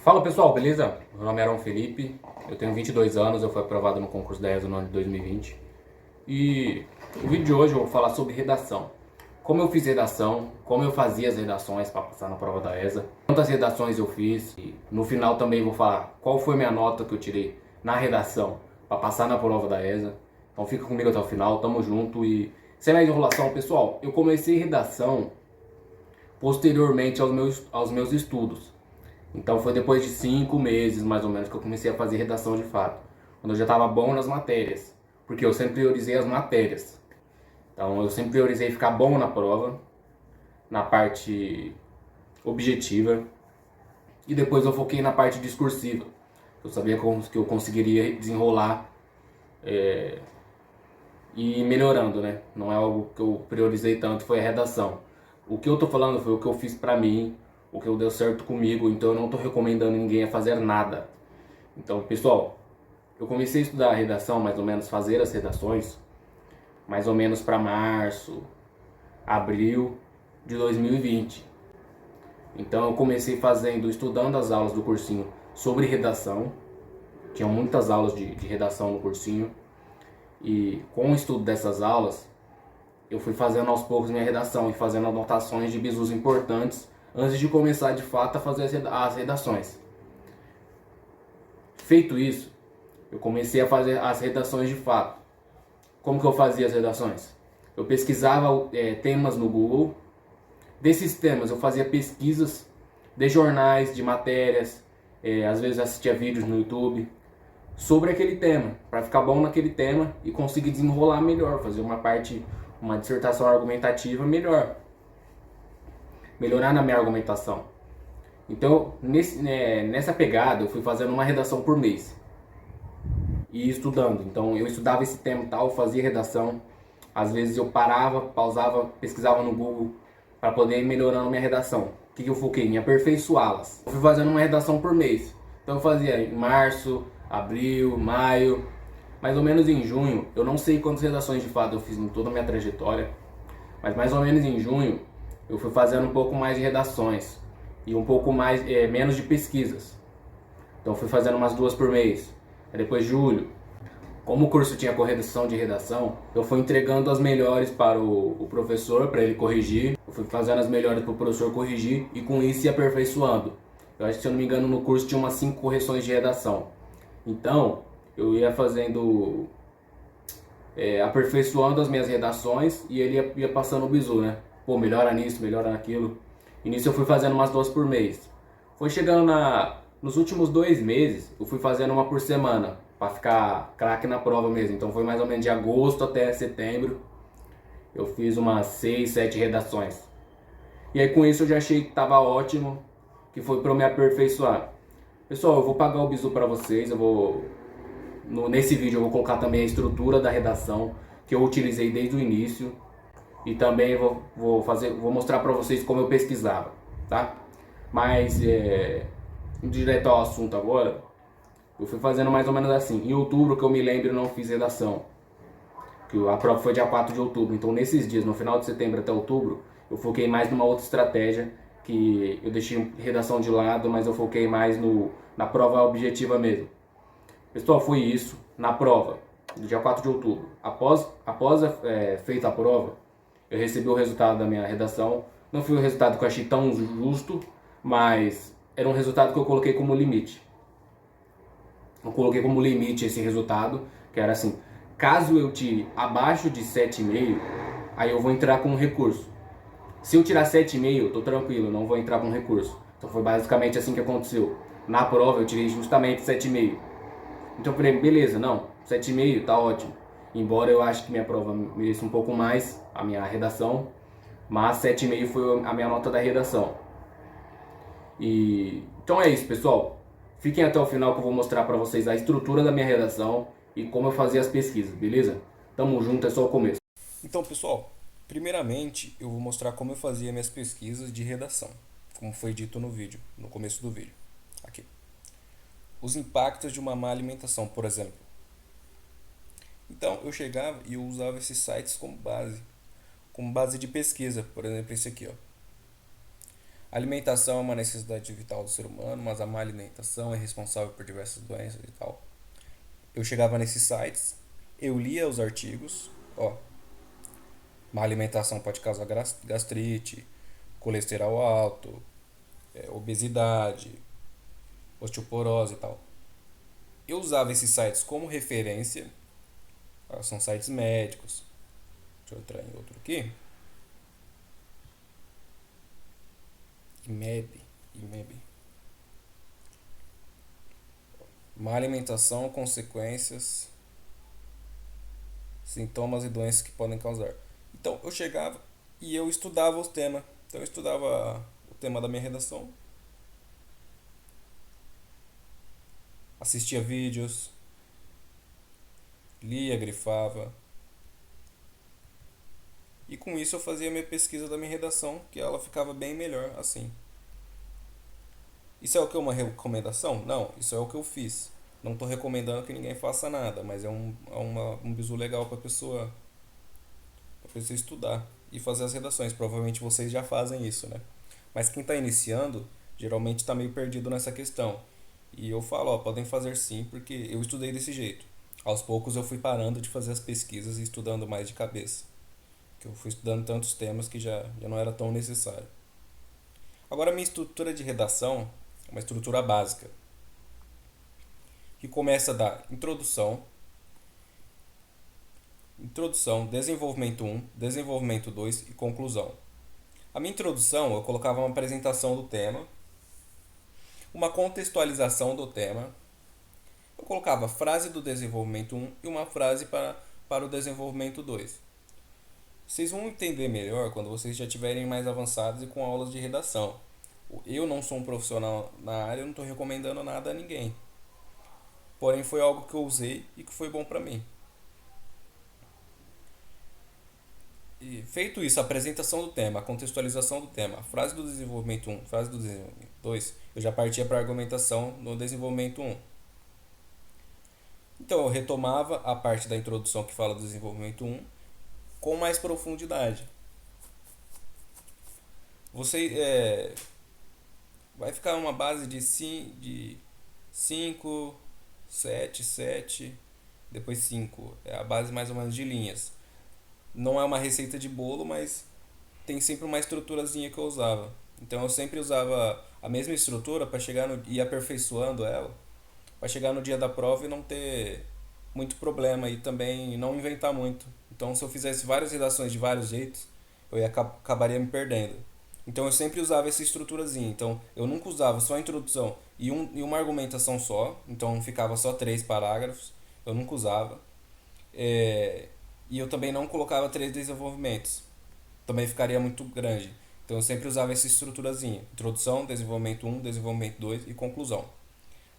Fala pessoal, beleza? Meu nome é Aaron Felipe, eu tenho 22 anos, eu fui aprovado no concurso da ESA no ano de 2020. E o vídeo de hoje eu vou falar sobre redação. Como eu fiz redação, como eu fazia as redações para passar na prova da ESA, quantas redações eu fiz e no final também vou falar qual foi minha nota que eu tirei na redação para passar na prova da ESA. Então fica comigo até o final, tamo junto e sem mais enrolação, pessoal, eu comecei redação posteriormente aos meus estudos. Então foi depois de 5 meses, mais ou menos, que eu comecei a fazer redação de fato. Quando eu já estava bom nas matérias. Porque eu sempre priorizei as matérias. Então eu sempre priorizei ficar bom na prova, na parte objetiva. E depois eu foquei na parte discursiva. Eu sabia que eu conseguiria desenrolar e ir melhorando, né? Não é algo que eu priorizei tanto, foi a redação. O que eu tô falando foi o que eu fiz pra mim, o que deu certo comigo, então eu não tô recomendando ninguém a fazer nada. Então, pessoal, eu comecei a estudar a redação, mais ou menos, fazer as redações, mais ou menos para março, abril de 2020. Então, eu comecei estudando as aulas do cursinho sobre redação. Tinham muitas aulas de redação no cursinho. E com o estudo dessas aulas, eu fui fazendo aos poucos minha redação e fazendo anotações de bizus importantes antes de começar de fato a fazer as redações. Feito isso, eu comecei a fazer as redações de fato. Como que eu fazia as redações? Eu pesquisava temas no Google. Desses temas eu fazia pesquisas de jornais, de matérias, às vezes assistia vídeos no YouTube sobre aquele tema, para ficar bom naquele tema e conseguir desenrolar melhor, fazer uma dissertação argumentativa melhor, melhorar na minha argumentação. Então, nessa pegada, eu fui fazendo uma redação por mês e estudando. Então, eu estudava esse tema tal, fazia redação. Às vezes eu parava, pausava, pesquisava no Google para poder ir melhorando minha redação. O que eu foquei? Em aperfeiçoá-las. Eu fui fazendo uma redação por mês. Então eu fazia em março, abril, maio, mais ou menos em junho. Eu não sei quantas redações de fato eu fiz em toda a minha trajetória, mas mais ou menos em junho eu fui fazendo um pouco mais de redações e um pouco mais menos de pesquisas. Então eu fui fazendo umas duas por mês. Aí depois julho, como o curso tinha correção de redação, eu fui entregando as melhores para o professor, para ele corrigir. Eu fui fazendo as melhores para o professor corrigir e com isso ia aperfeiçoando. Eu acho que, se eu não me engano, no curso tinha umas 5 correções de redação. Então, eu ia fazendo, aperfeiçoando as minhas redações e ele ia passando o bizu, né? Pô, melhora nisso, melhora naquilo. E nisso eu fui fazendo umas duas por mês. Foi chegando nos últimos 2 meses, eu fui fazendo uma por semana, para ficar craque na prova mesmo. Então foi mais ou menos de agosto até setembro, eu fiz umas 6, 7 redações. E aí com isso eu já achei que estava ótimo, que foi para eu me aperfeiçoar. Pessoal, eu vou pagar o bizu para vocês, nesse vídeo eu vou colocar também a estrutura da redação, que eu utilizei desde o início. E também vou mostrar para vocês como eu pesquisava, tá? Mas, direto ao assunto agora, eu fui fazendo mais ou menos assim. Em outubro, que eu me lembro, eu não fiz redação. Que a prova foi dia 4 de outubro. Então, nesses dias, no final de setembro até outubro, eu foquei mais numa outra estratégia. Que eu deixei redação de lado, mas eu foquei mais na prova objetiva mesmo. Pessoal, foi isso. Na prova, do dia 4 de outubro. Após feita a prova, eu recebi o resultado da minha redação. Não foi um resultado que eu achei tão justo, mas era um resultado que eu coloquei como limite. Eu coloquei como limite esse resultado, que era assim: caso eu tire abaixo de 7,5, aí eu vou entrar com um recurso. Se eu tirar 7,5, eu tô tranquilo, não vou entrar com recurso. Então foi basicamente assim que aconteceu. Na prova eu tirei justamente 7,5. Então eu falei, beleza, não, 7,5 tá ótimo. Embora eu acho que minha prova mereça um pouco mais, a minha redação, mas 7,5 foi a minha nota da redação. Então é isso, pessoal. Fiquem até o final que eu vou mostrar para vocês a estrutura da minha redação e como eu fazia as pesquisas, beleza? Tamo junto, é só o começo. Então, pessoal, primeiramente eu vou mostrar como eu fazia minhas pesquisas de redação, como foi dito no vídeo, no começo do vídeo. Aqui. Os impactos de uma má alimentação, por exemplo. Então, eu chegava e eu usava esses sites como base de pesquisa, por exemplo, esse aqui, ó. Alimentação é uma necessidade vital do ser humano, mas a má alimentação é responsável por diversas doenças e tal. Eu chegava nesses sites, eu lia os artigos, ó, má alimentação pode causar gastrite, colesterol alto, obesidade, osteoporose e tal. Eu usava esses sites como referência, são sites médicos. Deixa eu entrar em outro aqui. IMEB. Má alimentação, consequências, sintomas e doenças que podem causar. Então eu chegava e eu estudava os temas. Então eu estudava o tema da minha redação, assistia vídeos, lia, grifava. E com isso eu fazia a minha pesquisa da minha redação, que ela ficava bem melhor assim. Isso é o que? Uma recomendação? Não, isso é o que eu fiz. Não estou recomendando que ninguém faça nada, mas um bizu legal para a pessoa estudar e fazer as redações. Provavelmente vocês já fazem isso, né? Mas quem está iniciando, geralmente está meio perdido nessa questão. E eu falo, ó, podem fazer sim, porque eu estudei desse jeito. Aos poucos eu fui parando de fazer as pesquisas e estudando mais de cabeça. Que eu fui estudando tantos temas que já não era tão necessário. Agora, a minha estrutura de redação é uma estrutura básica, que começa da introdução, desenvolvimento 1, desenvolvimento 2 e conclusão. A minha introdução eu colocava uma apresentação do tema, uma contextualização do tema, eu colocava a frase do desenvolvimento 1 e uma frase para o desenvolvimento 2. Vocês vão entender melhor quando vocês já estiverem mais avançados e com aulas de redação. Eu não sou um profissional na área, eu não estou recomendando nada a ninguém. Porém, foi algo que eu usei e que foi bom para mim. E feito isso, a apresentação do tema, a contextualização do tema, a frase do desenvolvimento 1, frase do desenvolvimento 2, eu já partia para a argumentação no desenvolvimento 1. Então, eu retomava a parte da introdução que fala do desenvolvimento 1 com mais profundidade. Você vai ficar uma base de 5, 7, depois 5. É a base mais ou menos de linhas. Não é uma receita de bolo, mas tem sempre uma estruturazinha que eu usava. Então eu sempre usava a mesma estrutura para chegar no ir aperfeiçoando ela, para chegar no dia da prova e não ter muito problema e também não inventar muito. Então se eu fizesse várias redações de vários jeitos, acabaria me perdendo. Então eu sempre usava essa estruturazinha. Então eu nunca usava só a introdução e uma argumentação só. Então ficava só 3 parágrafos. Eu nunca usava. E eu também não colocava 3 desenvolvimentos. Também ficaria muito grande. Então eu sempre usava essa estruturazinha. Introdução, desenvolvimento 1, desenvolvimento 2 e conclusão.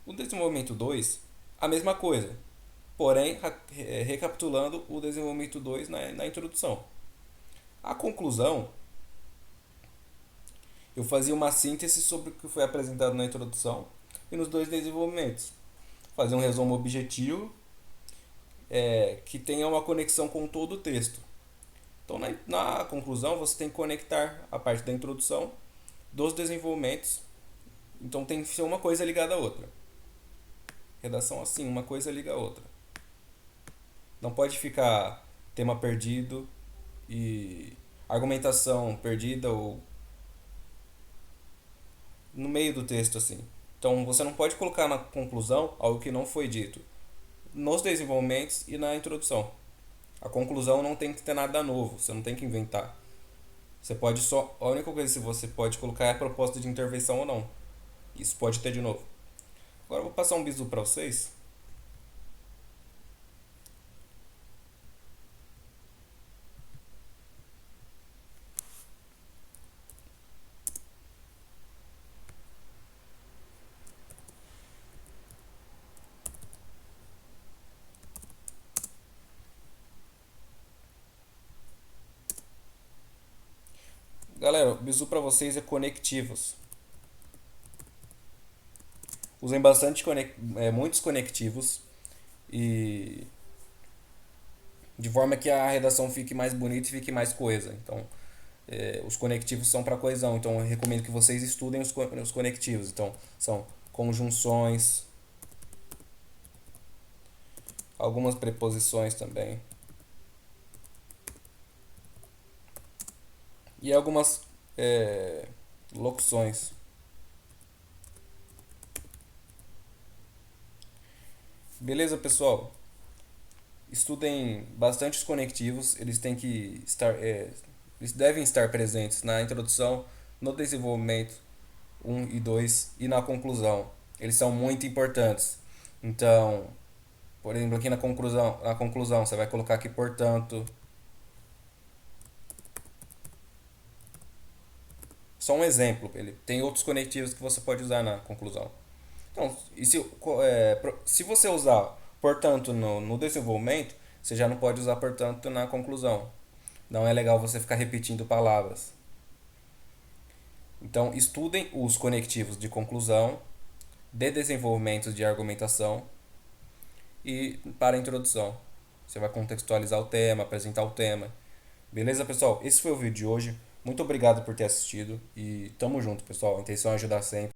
O desenvolvimento 2, a mesma coisa. Porém, recapitulando o desenvolvimento 2 na introdução. A conclusão, eu fazia uma síntese sobre o que foi apresentado na introdução e nos 2 desenvolvimentos. Fazia um resumo objetivo que tenha uma conexão com todo o texto. Então, na conclusão, você tem que conectar a parte da introdução dos desenvolvimentos. Então, tem que ser uma coisa ligada à outra. Redação assim, uma coisa liga a outra. Não pode ficar tema perdido e argumentação perdida ou no meio do texto assim. Então, você não pode colocar na conclusão algo que não foi dito nos desenvolvimentos e na introdução. A conclusão não tem que ter nada novo, você não tem que inventar. Você pode só, a única coisa que você pode colocar é a proposta de intervenção ou não. Isso pode ter de novo. Agora eu vou passar um bizu para vocês. Galera, o bizu para vocês é conectivos. Usem bastante muitos conectivos e de forma que a redação fique mais bonita e fique mais coesa. Então, os conectivos são para coesão, então eu recomendo que vocês estudem os conectivos. Então, são conjunções, algumas preposições também, e algumas locuções. Beleza, pessoal? Estudem bastante os conectivos, eles têm que estar, eles devem estar presentes na introdução, no desenvolvimento 1 e 2 e na conclusão. Eles são muito importantes. Então, por exemplo, aqui na conclusão você vai colocar aqui, portanto, só um exemplo. Ele tem outros conectivos que você pode usar na conclusão. Então, e se você usar portanto no desenvolvimento, você já não pode usar portanto na conclusão. Não é legal você ficar repetindo palavras. Então, estudem os conectivos de conclusão, de desenvolvimento de argumentação e para a introdução. Você vai contextualizar o tema, apresentar o tema. Beleza, pessoal? Esse foi o vídeo de hoje. Muito obrigado por ter assistido e tamo junto, pessoal. A intenção é ajudar sempre.